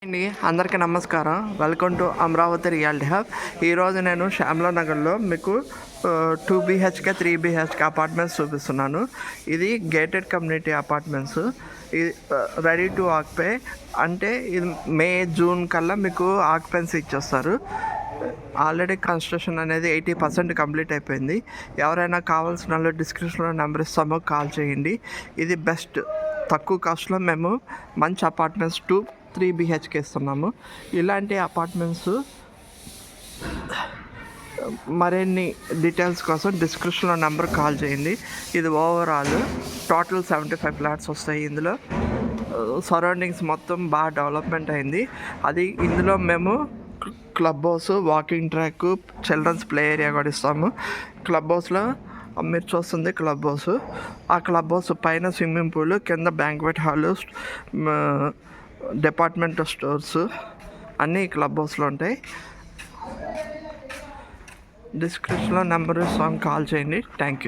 అండి, అందరికీ నమస్కారం. Welcome to Amaravati reality hub. ఈరోజు నేను శ్యామలా నగర్లో మీకు 2 BHK 3 BHK అపార్ట్మెంట్స్ చూపిస్తున్నాను. ఇది గేటెడ్ కమ్యూనిటీ అపార్ట్మెంట్స్. ఇది రెడీ టు ఆక్యుపై, అంటే ఇది మే జూన్ కల్లా మీకు ఆక్యుపెన్సీ ఇచ్చేస్తారు. ఆల్రెడీ కన్స్ట్రక్షన్ అనేది 80% కంప్లీట్ అయిపోయింది. ఎవరైనా కావాల్సిన వాళ్ళు డిస్క్రిప్షన్లో నెంబర్ ఇస్తామో కాల్ చేయండి. ఇది బెస్ట్, తక్కువ కాస్ట్లో మేము మంచి అపార్ట్మెంట్స్ 2-3 BHK ఇస్తున్నాము. ఇలాంటి అపార్ట్మెంట్స్ మరిన్ని డీటెయిల్స్ కోసం డిస్క్రిప్షన్లో నెంబర్ కాల్ చేయండి. ఇది ఓవరాల్ టోటల్ 75 ఫ్లాట్స్ వస్తాయి. ఇందులో సరౌండింగ్స్ మొత్తం బాగా డెవలప్మెంట్ అయింది. ఇందులో మేము club house, walking track, children's play area కూడా ఇస్తాము. క్లబ్ హౌస్లో మీరు చూస్తుంది క్లబ్ హౌస్. ఆ క్లబ్ హౌస్ పైన స్విమ్మింగ్ పూల్, కింద బ్యాంక్వెట్ హాల్, డిపార్ట్మెంటల్ స్టోర్స్ అన్నీ క్లబ్ హౌస్లో ఉంటాయి. డిస్క్రిప్షన్లో నెంబర్ ఇస్తాం, కాల్ చేయండి. Thank you.